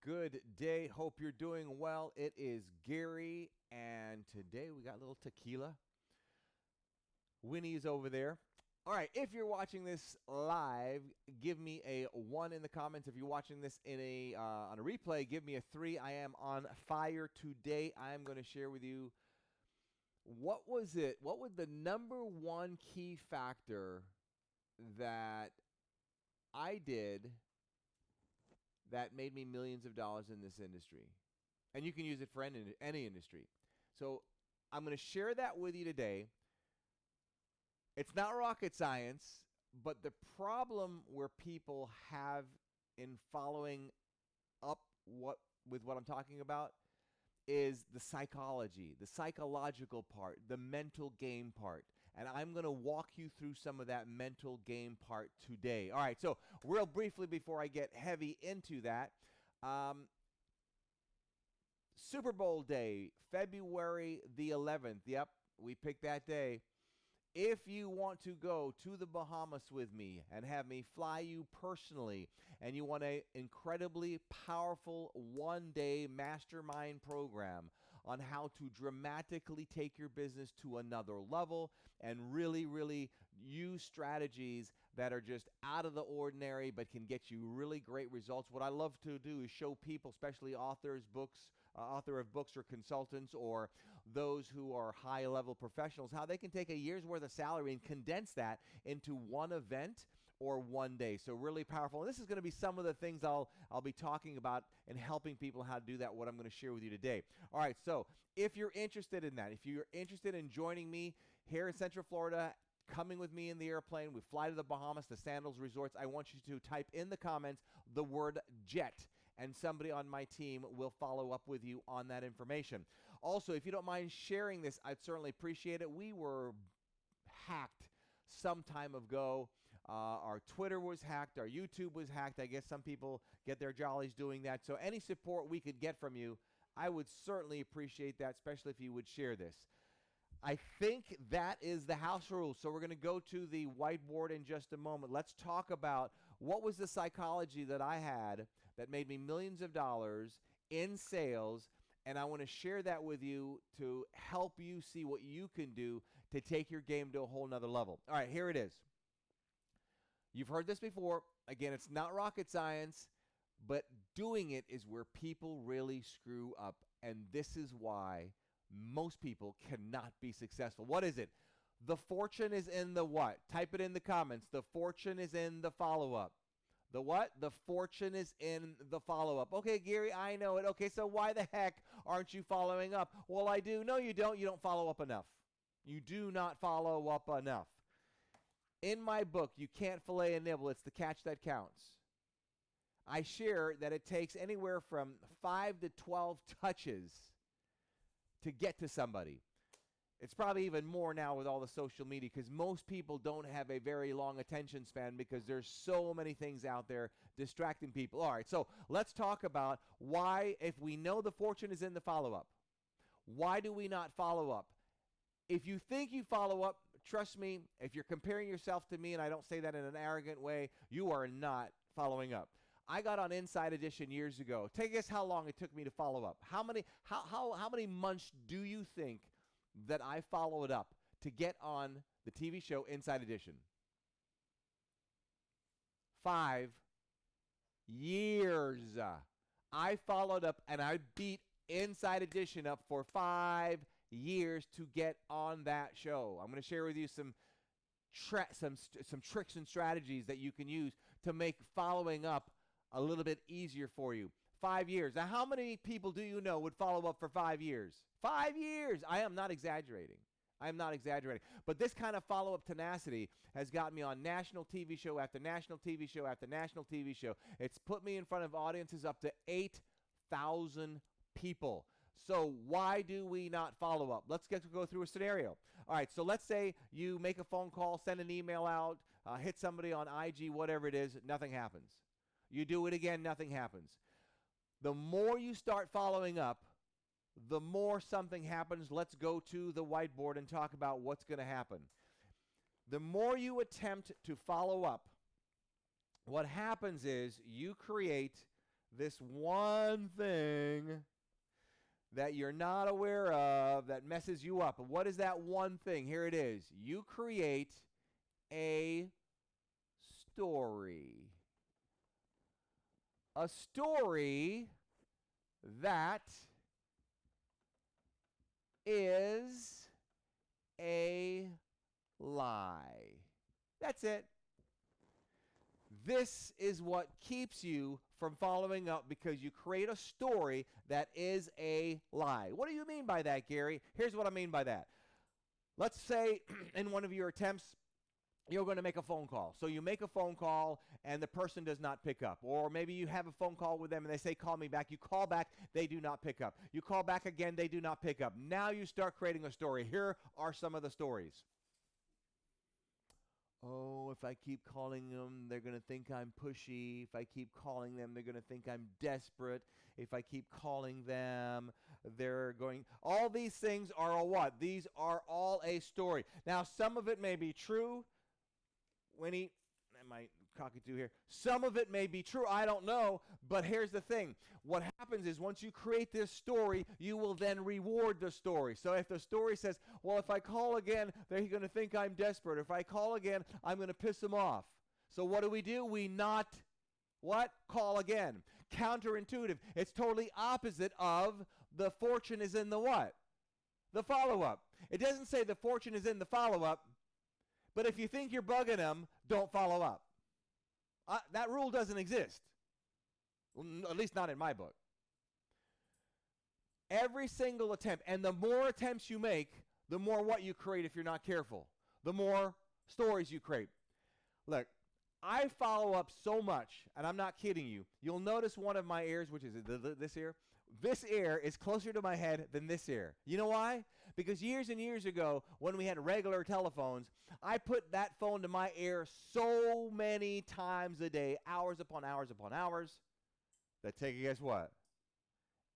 Good day. Hope you're doing well. It is Gary, and today we got a little tequila. Winnie's over there. All right, if you're watching this live, give me a 1 in the comments. If you're watching this in on a replay, give me a 3. I am on fire today. I am going to share with you what was the number one key factor that I did that made me millions of dollars in this industry. And you can use it for any industry. So I'm going to share that with you today. It's not rocket science, but the problem where people have in following up with what I'm talking about is the psychology, the psychological part, the mental game part. And I'm going to walk you through some of that mental game part today. All right, so real briefly before I get heavy into that, Super Bowl day, February the 11th. Yep, we picked that day. If you want to go to the Bahamas with me and have me fly you personally, and you want an incredibly powerful one-day mastermind program on how to dramatically take your business to another level and really use strategies that are just out of the ordinary but can get you really great results. What I love to do is show people, especially author of books or consultants or those who are high-level professionals, how they can take a year's worth of salary and condense that into one event or one day. So really powerful. And this is going to be some of the things I'll be talking about and helping people how to do that, what I'm going to share with you today. All right, so if you're interested in that, if you're interested in joining me here in Central Florida, coming with me in the airplane, we fly to the Bahamas, the Sandals Resorts, I want you to type in the comments the word JET, and somebody on my team will follow up with you on that information. Also, if you don't mind sharing this, I'd certainly appreciate it. We were hacked some time ago. Our Twitter was hacked. Our YouTube was hacked. I guess some people get their jollies doing that. So any support we could get from you, I would certainly appreciate that, especially if you would share this. I think that is the house rule. So we're going to go to the whiteboard in just a moment. Let's talk about what was the psychology that I had that made me millions of dollars in sales. And I want to share that with you to help you see what you can do to take your game to a whole nother level. All right, here it is. You've heard this before. Again, it's not rocket science, but doing it is where people really screw up. And this is why most people cannot be successful. What is it? The fortune is in the what? Type it in the comments. The fortune is in the follow-up. The what? The fortune is in the follow-up. Okay, Gary, I know it. Okay, so why the heck aren't you following up? Well, I do. No, you don't. You don't follow up enough. You do not follow up enough. In my book, You Can't Fillet a Nibble. It's the catch that counts. I share that it takes anywhere from 5 to 12 touches to get to somebody. It's probably even more now with all the social media because most people don't have a very long attention span because there's so many things out there distracting people. All right, so let's talk about why, if we know the fortune is in the follow-up, why do we not follow up? If you think you follow up, trust me, if you're comparing yourself to me, and I don't say that in an arrogant way, you are not following up. I got on Inside Edition years ago. Take a guess how long it took me to follow up. How many months do you think that I followed up to get on the TV show Inside Edition? 5 years. I followed up and I beat Inside Edition up for 5 years to get on that show. I'm going to share with you some tricks and strategies that you can use to make following up a little bit easier for you. 5 years. Now, how many people do you know would follow up for 5 years? 5 years. I am not exaggerating. But this kind of follow-up tenacity has got me on national TV show after national TV show after national TV show. It's put me in front of audiences up to 8,000 people. So why do we not follow up? Let's go through a scenario. All right, so let's say you make a phone call, send an email out, hit somebody on IG, whatever it is, nothing happens. You do it again, nothing happens. The more you start following up, the more something happens. Let's go to the whiteboard and talk about what's going to happen. The more you attempt to follow up, what happens is you create this one thing that you're not aware of that messes you up. And what is that one thing? Here it is. You create a story. A story that is a lie. That's it. This is what keeps you from following up, because you create a story that is a lie. What do you mean by that, Gary? Here's what I mean by that. Let's say in one of your attempts, you're going to make a phone call. So you make a phone call and the person does not pick up. Or maybe you have a phone call with them and they say, call me back. You call back, they do not pick up. You call back again, they do not pick up. Now you start creating a story. Here are some of the stories. Oh, if I keep calling them, they're going to think I'm pushy. If I keep calling them, they're going to think I'm desperate. If I keep calling them, they're going... All these things are a what? These are all a story. Now, some of it may be true. My cockatoo here. Some of it may be true. I don't know. But here's the thing. What happens is once you create this story, you will then reward the story. So if the story says, well, if I call again, they're going to think I'm desperate. If I call again, I'm going to piss them off. So what do? We not, what? Call again. Counterintuitive. It's totally opposite of the fortune is in the what? The follow-up. It doesn't say the fortune is in the follow-up. But if you think you're bugging them, don't follow up. That rule doesn't exist. At least not in my book. Every single attempt, and the more attempts you make, the more what you create if you're not careful. The more stories you create. Look, I follow up so much, and I'm not kidding you. You'll notice one of my ears, which is this ear. This ear is closer to my head than this ear. You know why? Because years and years ago, when we had regular telephones, I put that phone to my ear so many times a day, hours upon hours upon hours, that take a guess what?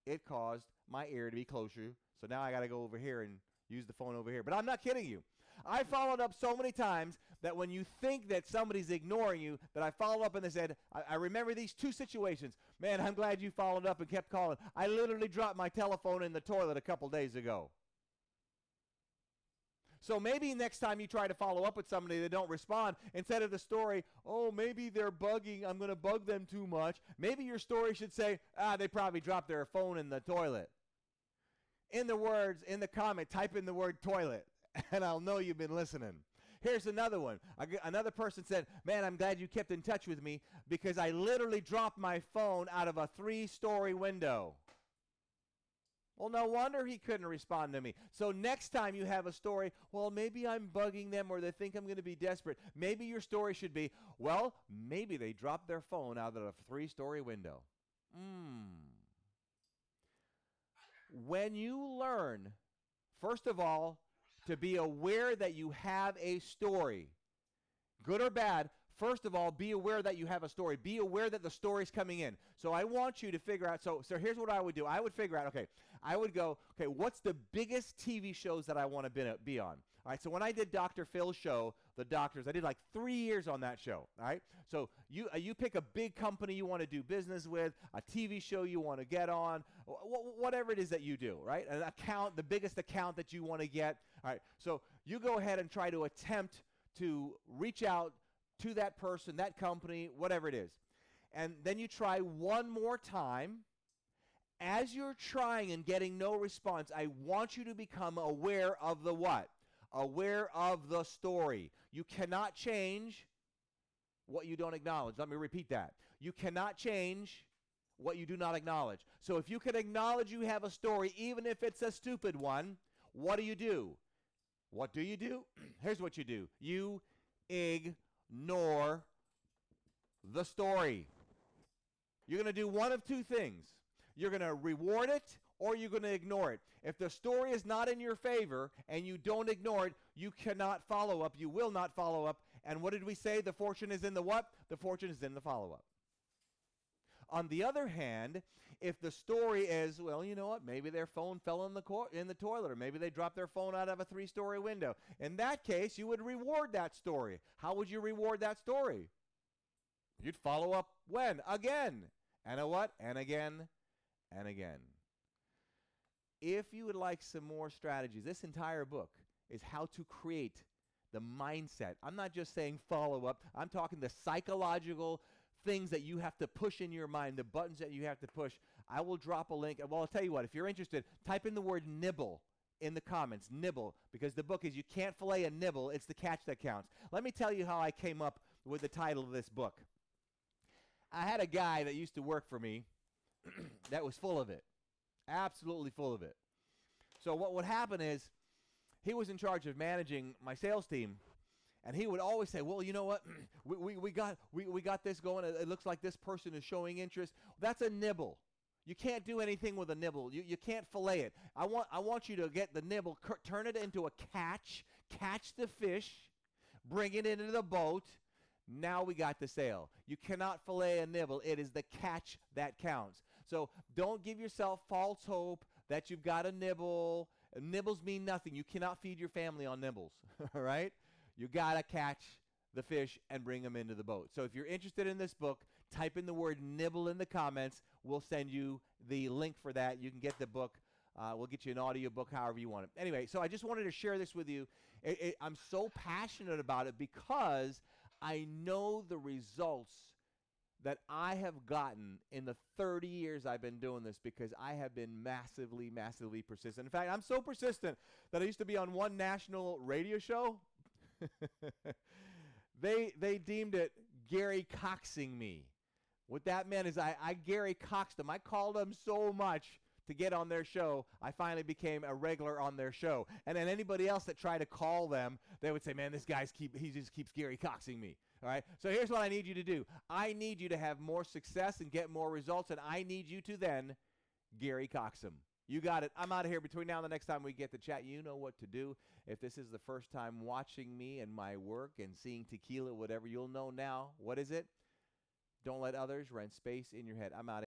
It caused my ear to be closer. So now I got to go over here and use the phone over here. But I'm not kidding you. I followed up so many times that when you think that somebody's ignoring you, that I follow up and they said, I remember these two situations. Man, I'm glad you followed up and kept calling. I literally dropped my telephone in the toilet a couple days ago. So maybe next time you try to follow up with somebody that don't respond, instead of the story, oh, maybe they're bugging, I'm going to bug them too much, maybe your story should say, they probably dropped their phone in the toilet. In the comment, type in the word toilet, and I'll know you've been listening. Here's another one. Another person said, man, I'm glad you kept in touch with me because I literally dropped my phone out of a 3-story window. Well, no wonder he couldn't respond to me. So next time you have a story, well, maybe I'm bugging them or they think I'm going to be desperate. Maybe your story should be, well, maybe they dropped their phone out of a 3-story window. When you learn, first of all, to be aware that you have a story, good or bad, first of all, be aware that you have a story. Be aware that the story's coming in. So I want you to figure out, so here's what I would do. I would figure out, I would go, what's the biggest TV shows that I want to be on? All right, so when I did Dr. Phil's show, The Doctors, I did like 3 years on that show, all right? So you pick a big company you want to do business with, a TV show you want to get on, whatever it is that you do, right? An account, the biggest account that you want to get. All right, so you go ahead and try to attempt to reach out to that person, that company, whatever it is. And then you try one more time. As you're trying and getting no response, I want you to become aware of the what? Aware of the story. You cannot change what you don't acknowledge. Let me repeat that. You cannot change what you do not acknowledge. So if you can acknowledge you have a story, even if it's a stupid one, what do you do? What do you do? Here's what you do. You ignore the story. You're going to do one of two things. You're going to reward it or you're going to ignore it. If the story is not in your favor and you don't ignore it, you cannot follow up. You will not follow up. And what did we say? The fortune is in the what? The fortune is in the follow-up. On the other hand, if the story is, well, you know what, maybe their phone fell in the toilet, or maybe they dropped their phone out of a 3-story window. In that case, you would reward that story. How would you reward that story? You'd follow up when? Again. And a what? And again, and again. If you would like some more strategies, this entire book is how to create the mindset. I'm not just saying follow up. I'm talking the psychological things that you have to push in your mind, the buttons that you have to push. I will drop a link. Well, I'll tell you what, if you're interested, type in the word nibble in the comments, nibble, because the book is You Can't Fillet a Nibble, it's the catch that counts. Let me tell you how I came up with the title of this book. I had a guy that used to work for me that was full of it, absolutely full of it. So what would happen is he was in charge of managing my sales team, and he would always say, well, you know what, we got this going. It looks like this person is showing interest. That's a nibble. You can't do anything with a nibble. You can't fillet it. I want you to get the nibble, turn it into a catch the fish, bring it into the boat. Now we got the sale. You cannot fillet a nibble. It is the catch that counts. So don't give yourself false hope that you've got a nibble. Nibbles mean nothing. You cannot feed your family on nibbles, all right? You got to catch the fish and bring them into the boat. So if you're interested in this book, type in the word nibble in the comments. We'll send you the link for that. You can get the book. We'll get you an audio book, however you want it. Anyway, so I just wanted to share this with you. I'm so passionate about it because I know the results that I have gotten in the 30 years I've been doing this, because I have been massively, massively persistent. In fact, I'm so persistent that I used to be on one national radio show. They deemed it Gary Coxing me. What that meant is I Gary Coxed them. I called them so much to get on their show, I finally became a regular on their show. And then anybody else that tried to call them, they would say, man, he just keeps Gary Coxing me. All right? So here's what I need you to do. I need you to have more success and get more results, and I need you to then Gary Cox them. You got it. I'm out of here. Between now and the next time we get to chat, you know what to do. If this is the first time watching me and my work and seeing tequila, whatever, you'll know now. What is it? Don't let others rent space in your head. I'm out of here.